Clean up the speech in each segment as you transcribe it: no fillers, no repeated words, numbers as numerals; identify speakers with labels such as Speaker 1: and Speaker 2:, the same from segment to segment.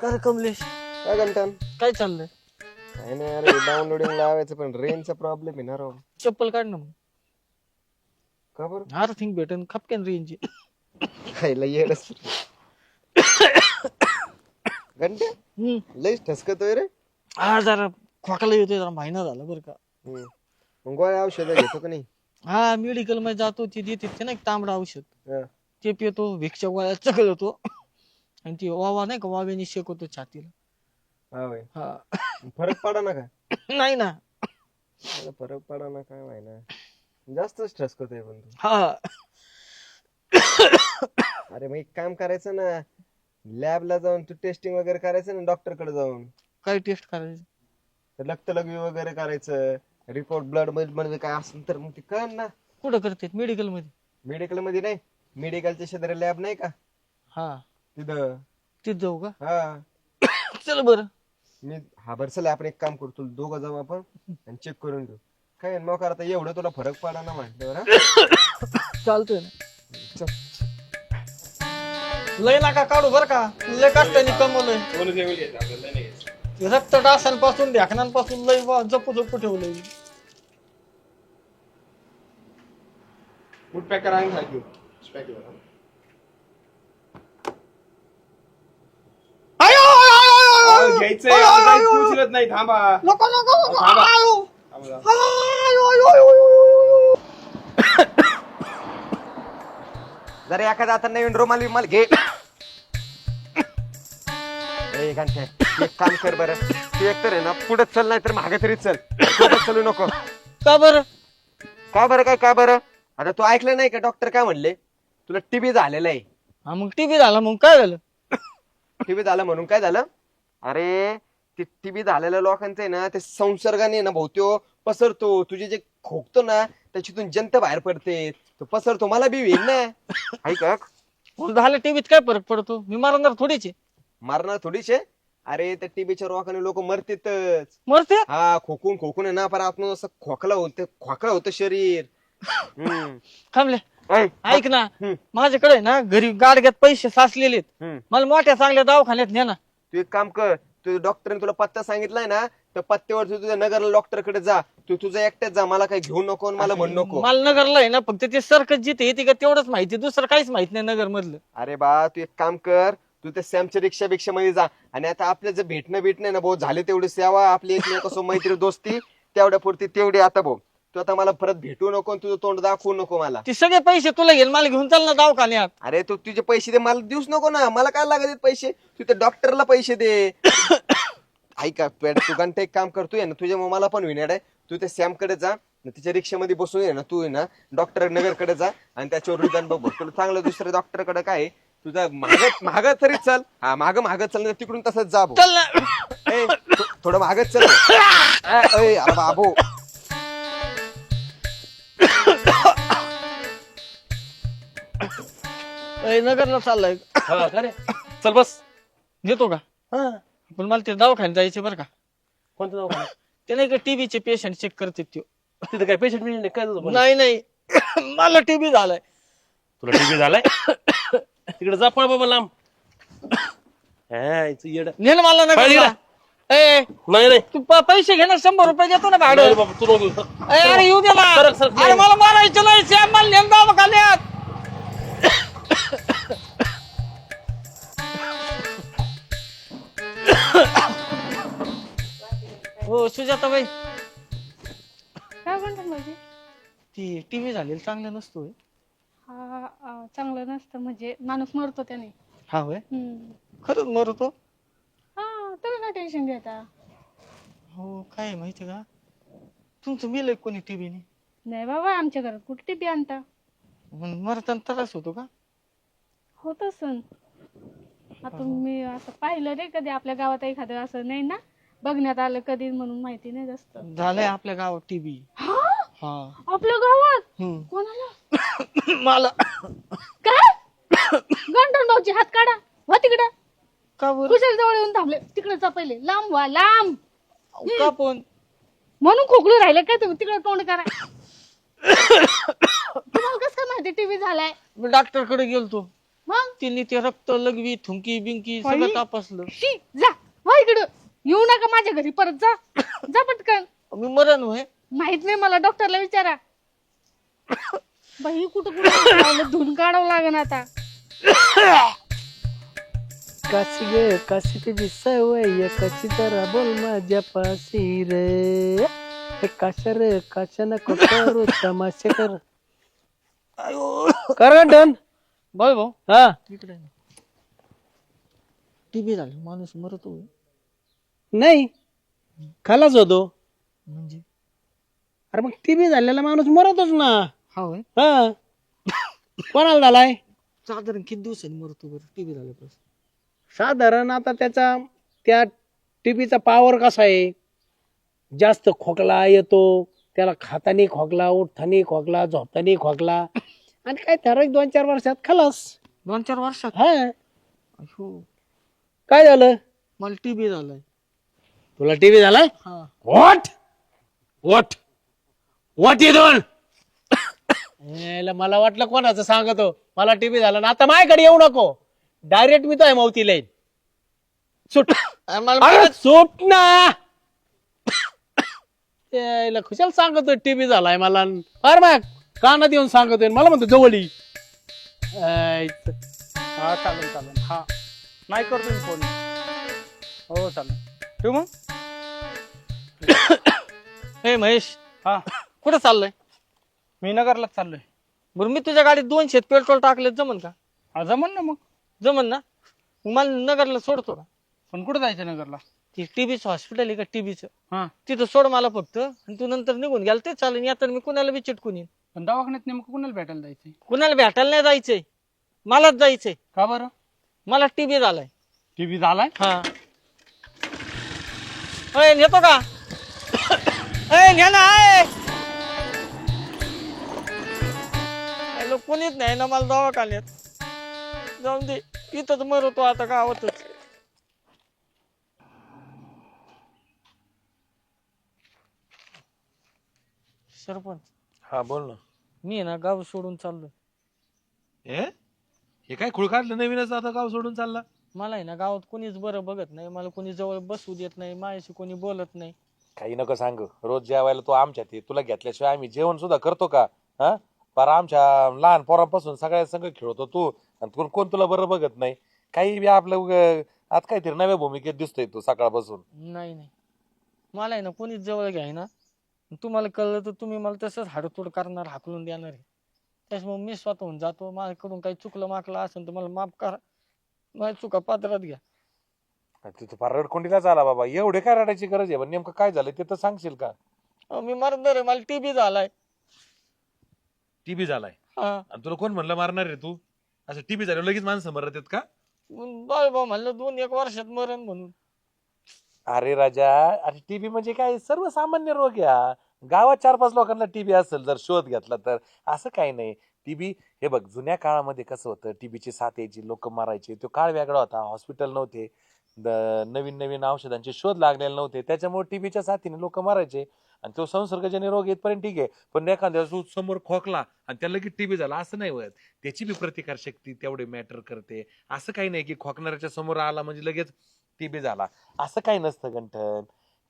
Speaker 1: कर कमलेश,
Speaker 2: काय घंटन
Speaker 1: काय चाललंय?
Speaker 2: काय नाही अरे डाउनलोडिंग लावायचं पण रेंजचा प्रॉब्लेम आहे ना राव.
Speaker 1: चप्पल काढ ना मग.
Speaker 2: का बरं
Speaker 1: अर्थिंग भेटन खपक्यान रेंज.
Speaker 2: खायला येडच घंटे लईच ठसकतोय रे.
Speaker 1: हा जरा खोकला येतोय, जरा महिना झाला बरं का.
Speaker 2: मग गोळ्या औषध घेतो का नाही?
Speaker 1: हा मेडिकल मध्ये जातो, ते देते ते ना एक तांबडा औषध,
Speaker 2: हा.
Speaker 1: ते पितो, भिक्षा गोळ्या चकल होतो आणि ती वावा नाही का, वाव्याने शेकवतो छातीला.
Speaker 2: हा होय.
Speaker 1: हा
Speaker 2: फरक पडा ना का?
Speaker 1: नाही ना.
Speaker 2: मला फरक पडा ना काय माहिना, जास्तच ठसकतोय पण तू.
Speaker 1: हा
Speaker 2: अरे मग एक काम करायचं ना, लॅबला जाऊन तू टेस्टिंग वगैरे करायचं ना डॉक्टर कडे जाऊन.
Speaker 1: काय टेस्ट करायचं?
Speaker 2: रक्त लघवी वगैरे करायचं, रिपोर्ट ब्लड मध्ये काय असेल तर मग ते कळ ना.
Speaker 1: कुठं करते? मेडिकल मध्ये.
Speaker 2: मेडिकल मध्ये नाही, मेडिकलच्या शेजारी लॅब नाही का
Speaker 1: हा
Speaker 2: तिथं.
Speaker 1: तिथं जाऊ का?
Speaker 2: हा
Speaker 1: चल बरं.
Speaker 2: मी हा बरं चला आपण एक काम करू, तुला दोघं जाऊ आपण आणि चेक करून घेऊ. काय मग आता एवढं तुला फरक पडा ना म्हटल्यावर.
Speaker 1: चालतंय ना.
Speaker 2: चल.
Speaker 1: लय नका काढू बर का, लय कष्टाने कमवलंय. रक्त डासांपासून ढ्याकणांपासून लय जपू जपू ठेवलंय.
Speaker 2: फूड पॅकर आहे ना घेऊ.
Speaker 1: आयो, आयो, आयो, आयो,
Speaker 3: घ्यायचंय
Speaker 1: आयो, आयो,
Speaker 3: काही
Speaker 1: आयो.
Speaker 3: उचलत नाही. थांबा
Speaker 1: नको नको नको.
Speaker 3: थांबा.
Speaker 1: आयो.
Speaker 3: थांबा.
Speaker 1: आयो, आयो, आयो, आयो.
Speaker 2: जरा एखादा आता नवीन रुमाल विमाल घे. ए घंटे एक काम कर बरं, तू एक तर आहे ना पुढे चल, नाही तर मागे तरी चल, पुढे चलू नको.
Speaker 1: का बरं?
Speaker 2: का बरं काय का बरं? आता तू ऐकलं नाही का डॉक्टर काय म्हणले, तुला टीबी झालेला आहे.
Speaker 1: हा मग टीबी झाला, मग काय झालं?
Speaker 2: टीबी झालं म्हणून काय झालं? अरे ते टीबी झालेल्या लोकांचं आहे ना, ते संसर्गाने ना भाऊ पसरतो. तुझे जे खोकतो ना त्याच्यातून जंत बाहेर पडते, तो पसरतो. मला बी होईल ना. ऐका
Speaker 1: मग झालं टीबीत काय फरक पडतो? मी मारणार थोडीच आहे.
Speaker 2: मारणार थोडीशे. अरे त्या टीबीच्या रोगाने लोक मरतेतच.
Speaker 1: मरते?
Speaker 2: हा खोकून खोकून आहे ना, पर आपण असं खोकला होतं शरीर.
Speaker 1: थांबले.
Speaker 2: ऐ,
Speaker 1: ऐक ना,
Speaker 2: हम्म.
Speaker 1: माझ्याकडे आहे ना घरी गाडग्यात पैसे साचलेले आहेत.
Speaker 2: हम्म.
Speaker 1: मला मोठ्या चांगल्या दवाखान्यात न्या ना.
Speaker 2: तू एक काम कर, तू डॉक्टरने तुला पत्ता सांगितलाय ना, त्या पत्त्यावर तू तुझ्या नगरला डॉक्टर कडे जा. तू तुझं एकट्याच जा, मला काही घेऊ नको आणि मला म्हणू नको.
Speaker 1: मला नगरला आहे ना फक्त ते सर्कस जिथे येते का तेवढंच माहिती, दुसरं काहीच माहित नाही नगर मधलं.
Speaker 2: अरे बा तू एक काम कर, तू त्या सॅमच्या रिक्षा मध्ये जा. आणि आता आपलं जे भेटणं ना भाऊ, झाले तेवढी सेवा आपली एकमेकांसोबत मैत्री दोस्ती तेवढ्या पुरती तेवढी. आता भाऊ तू आता मला परत भेटू नको, तुझं तोंड दाखवू नको मला.
Speaker 1: ते सगळे पैसे तुला घेऊन मला घेऊन चाल ना दवाखान्यात.
Speaker 2: अरे तू तुझे पैसे दे, मला देऊच नको ना. मला काय लागत पैसे, तू त्या डॉक्टरला पैसे दे. ऐका तू घंटा एक काम करतोय ना, तुझ्या मला पण विनाड आहे. तू त्या सॅम कडे जा, तिच्या रिक्षामध्ये बसून ये ना, तू आहे ना डॉक्टर नगर कडे जा आणि त्याच्यावर रिटर्न बघ. तुला चांगलं दुसऱ्या डॉक्टर कडे काय तुझा माग तरी चल. हा माग चल, तिकडून तसंच जा भाऊ.
Speaker 1: चल ना.
Speaker 2: ए, थोडं मागच चल. अरे बाबू
Speaker 1: नगरला चाललाय.
Speaker 3: चल बस.
Speaker 1: घेतो का? पण मला ते दवाखान्यात जायचे बरं का.
Speaker 3: कोणतं दवाखाना?
Speaker 1: ते नाही का टीबीचे पेशंट चेक करते ते.
Speaker 3: तिथे काय पेशंट मिळेल काय तुझं?
Speaker 1: नाही नाही मला टीबी झालाय.
Speaker 3: तुला टीबी झालाय? तिकडे जा पळ बाबा लांब. येड
Speaker 1: ने ना मला
Speaker 3: पाहिजे
Speaker 1: नगरला. ए
Speaker 3: नाही नाही
Speaker 1: तू पैसे घे ना, 100 रुपये देतो ना
Speaker 3: नाही
Speaker 1: भाडं.
Speaker 3: बाबा तू नको घेऊ.
Speaker 1: अरे येऊ दे ना.
Speaker 3: सरक, सरक,
Speaker 1: अरे
Speaker 3: नाही.
Speaker 1: मला मारायचं नाही, श्याम मला नेम दवाखान्यात. हो सुजाताबाई,
Speaker 4: काय म्हणतात म्हणजे?
Speaker 1: ती टीव्ही झालेली चांगलं नसतो होय?
Speaker 4: चांगलं नसतं म्हणजे माणूस मरतो त्याने.
Speaker 1: हा होय, खरंच मरतो.
Speaker 4: हा तुम्ही काय टेन्शन घेता?
Speaker 1: हो काय माहिती का, तुमचं मेलंय कोणी टीव्हीने?
Speaker 4: नाही बाबा, आमच्या घरात कुठे टीव्ही आणता.
Speaker 1: मरताना त्रास होतो का?
Speaker 4: होत असन. आता मी असं पाहिलं नाही कधी आपल्या गावात, एखादं असं नाही ना बघण्यात आलं कधी, म्हणून माहिती नाही जास्त.
Speaker 1: झालंय आपल्या गावात टीव्ही. हा
Speaker 4: आपल्या गावात? कोणाला?
Speaker 1: मला.
Speaker 4: काय? गंठन भाऊची हात काढा, वा तिकडं.
Speaker 1: का बरं?
Speaker 4: कुशल जवळ येऊन थांबले, तिकडे पहिले लांब व्हा, लांब.
Speaker 1: का पण?
Speaker 4: म्हणून खोकलू राहिले काय तुम्ही? तिकडे तोंड करा. तुम्हाला कसं काय माहिती टीव्ही झालाय?
Speaker 1: मी डॉक्टर कडे गेलतो.
Speaker 4: मग
Speaker 1: तिने ते रक्त लगवी थुंकी बिंकी
Speaker 4: बाई.
Speaker 1: सगळं तपासलं.
Speaker 4: शी जा वा इकडं येऊ नका माझ्या घरी परत जा जा पटकन.
Speaker 1: मी मरण होय.
Speaker 4: माहित नाही मला डॉक्टरला विचारा. बाई कुठं कुठं लावलं, धुवून काढावं लागेल आता.
Speaker 5: काशी गे काशी तुझी सवय कशी जरा बोल माझ्या पाशी रे काशा रे काशा नको करू तमाशे कर डन.
Speaker 1: बाय भाऊ
Speaker 5: हा
Speaker 1: इकडे टीबी झाली माणूस मरतो
Speaker 5: नाही खालाच होतो.
Speaker 1: म्हणजे
Speaker 5: अरे मग टीबी झालेला माणूस मरतोच ना.
Speaker 1: हा होय.
Speaker 5: हा कोणाला झालाय
Speaker 1: साधारण किती दिवसांनी मरतो बरं टीबी झाल्यापासून?
Speaker 5: साधारण आता त्या टीबीचा पॉवर कसा आहे, जास्त खोकला येतो त्याला, खातानी खोकला, उठतानी खोकला, झोपतानी खोकला, आणि काय ठराविक 2-4 वर्षात खलास.
Speaker 1: 2-4 वर्षात?
Speaker 5: हा
Speaker 1: हो.
Speaker 5: काय झालं
Speaker 1: मला टीबी झालाय.
Speaker 5: तुला टीबी झालाय?
Speaker 1: हा.
Speaker 5: What what what you done? मला वाटलं कोणाचं सांगतो मला टीबी झाला ना. आता माझ्याकडे येऊ नको, डायरेक्ट मी तो आहे मावती लाईन. सुट
Speaker 1: मला
Speaker 5: सुट ना. यायला खुशाल सांगतोय टीबी झालाय मला. अरे मग कानात येऊन सांगतोय मला म्हणतो जवळी.
Speaker 3: हा चालेल चालेल. हा नाही करतो मी फोन. हो चालेल ठेवू मग.
Speaker 1: हे महेश
Speaker 3: हा
Speaker 1: कुठं चाललंय?
Speaker 3: मी नगरला चाललोय.
Speaker 1: बरं मी तुझ्या गाडीत 200 पेट्रोल टाकले, जमन का?
Speaker 3: हा जमन ना मग.
Speaker 1: जमन ना. मग मला नगरला सोडतो का?
Speaker 3: पण कुठं जायचं नगरला?
Speaker 1: ते टीबीचं हॉस्पिटल आहे का टीबीचं,
Speaker 3: हा
Speaker 1: तिथं सोड मला फक्त. आणि तू नंतर निघून गेला ते चालेल. यातर मी कुणाला बी चिटकून येईन.
Speaker 3: पण दवाखान्यात नेमकं कुणाला भेटायला जायचंय?
Speaker 1: कुणाला भेटायला नाही जायचंय, मलाच जायचंय.
Speaker 3: का बरं?
Speaker 1: मला टीबी झालाय.
Speaker 3: टीबी झालाय?
Speaker 1: हा. अय नेतो का? अय न्या ना. कोणीच नाही ना मला दवाखान्यात. जाऊन दे, इथंच मरतो आता गावातच. सरपंच
Speaker 6: हा बोल ना.
Speaker 1: मी आहे ना गाव सोडून चाललोय.
Speaker 6: हे काय खुळ काढलं नवीनच आता गाव सोडून चालला?
Speaker 1: मला आहे ना गावात कोणीच बरं बघत नाही, मला कोणी जवळ बसू देत नाही, माझ्याशी कोणी बोलत नाही.
Speaker 6: काही नको सांग. रोज जेवायला तू आमच्यात ये, तुला घेतल्याशिवाय आम्ही जेवण सुद्धा करतो का? हा पर आमच्या लहान पोरांपासून सगळ्या संग खेळतो तू, आणि कोण तुला बरं बघत नाही. काही बी आपलं आज काहीतरी नव्या भूमिकेत दिसतोय तू सकाळपासून.
Speaker 1: नाही नाही, मला आहे ना कोणीच जवळ घ्याय ना. तुम्हाला कळलं तर तुम्ही मला तसंच हाडतोड करणार, हाकलून देणार आहे. त्याच्यामुळे मी स्वतःहून जातो. माझ्याकडून काही चुकलं माकलं असेल तर मला माफ करा, माझ्या चुका पात्रात घ्या.
Speaker 6: तू फार रडकोंडीला झाला बाबा. एवढे काय रडायची गरज आहे? पण नेमकं काय झालं ते तर सांगशील का?
Speaker 1: मी मरणार आहे, मला टीबी झालाय.
Speaker 6: टीबी झालाय?
Speaker 1: हा.
Speaker 6: आणि तुला कोण म्हणलं मारणार रे तू? असं टीबी झाल्यावर लगेच माणसं मरत आहेत का?
Speaker 1: बाबा म्हणलं 2-1 वर्षात मरण म्हणून.
Speaker 6: अरे राजा, अरे टीबी म्हणजे काय सर्वसामान्य रोग या. गावात 4-5 लोकांना टीबी असेल जर शोध घेतला तर. असं काही नाही. टीबी हे बघ, जुन्या काळामध्ये कसं होतं, टीबीची साथ यायची, लोक मारायचे, तो काळ वेगळा होता. हॉस्पिटल नव्हते, नवीन नवीन औषधांचे शोध लागलेले नव्हते, त्याच्यामुळे टीबीच्या साथीने लोक मारायचे. आणि तो संसर्गजन्य रोग येतपर्यंत ठीक आहे, पण एखाद्या समोर खोकला आणि त्याला लगेच टीबी झाला असं नाही होत. त्याची बी प्रतिकार शक्ती तेवढे मॅटर करते. असं काही नाही की खोकणाऱ्याच्या समोर आला म्हणजे लगेच टीबी झाला, असं काही नसतं गंठन.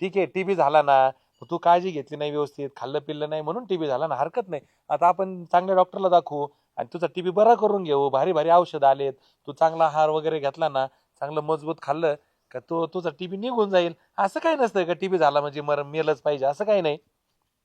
Speaker 6: ठीक आहे, टीबी झाला ना, तू काळजी घेतली नाही, व्यवस्थित खाल्लं पिल्लं नाही म्हणून टीबी झाला ना, हरकत नाही. आता आपण चांगल्या डॉक्टरला दाखवू आणि तुझा टीबी बरा करून घेऊ. भारी भारी औषध आलेत, तू चांगला आहार वगैरे घेतला ना, चांगलं मजबूत खाल्लं का तुझा टीबी निघून जाईल. असं काही नसतं का टीबी झाला म्हणजे मेलच पाहिजे, असं काही नाही.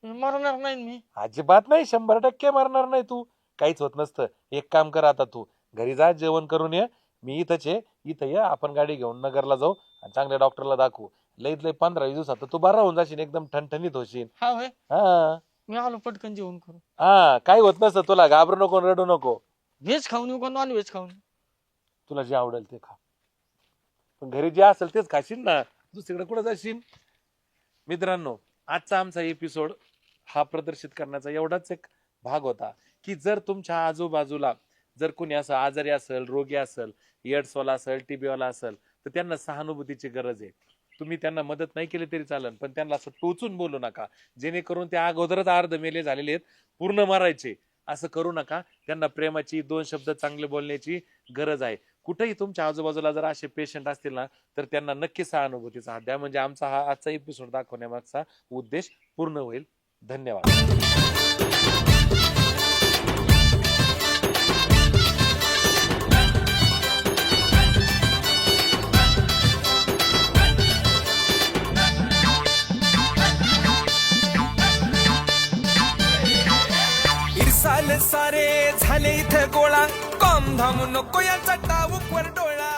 Speaker 1: मरणार नाही मी.
Speaker 6: अजिबात नाही, 100% मरणार नाही तू. काहीच होत नसतं. एक काम कर, आता तू घरी जा, जेवण करून ये. मी इथंच आहे, इथं ये. आपण गाडी घेऊन नगरला जाऊ आणि चांगल्या डॉक्टरला दाखवू. लईत लई 15-20 दिवसात तू बरा होऊन जाशील, एकदम ठणठणीत होशील.
Speaker 1: हा होय,
Speaker 6: हा
Speaker 1: मी आलो पटकन जेवण करू.
Speaker 6: हा, काही होत नसतं तुला. घाबरू नको, रडू नको.
Speaker 1: व्हेज खाऊन येऊ का नॉन व्हेज खाऊन?
Speaker 6: तुला जे आवडेल ते खा, पण घरी जे असेल तेच खाशील ना, दुसरीकडे कुठं जाशील. मित्रांनो, आजचा आमचा एपिसोड हा प्रदर्शित करण्याचा एवढाच एक भाग होता की जर तुमच्या आजूबाजूला जर कोणी असं आजारी असेल, रोगी असेल, एड्सवाला असेल, टीबीवाला असेल, तर त्यांना सहानुभूतीची गरज आहे. तुम्ही त्यांना मदत नाही केली तरी चालेल, पण त्यांना असं टोचून बोलू नका, जेणेकरून ते अगोदरच अर्ध मेले झालेले आहेत, पूर्ण मारायचे. असं करू नका. त्यांना प्रेमाची 2 शब्द चांगले बोलण्याची गरज आहे. कुठेही तुमच्या आजूबाजूला जर असे पेशंट असतील ना तर त्यांना नक्की सहानुभूतीचा हात द्या. म्हणजे आमचा हा आजचा एपिसोड दाखवण्यामागचा उद्देश पूर्ण होईल. धन्यवाद.
Speaker 7: इरसाल सारे झाले इथे गोळा कॉम धाम नको याचा टाऊक वर डोळा.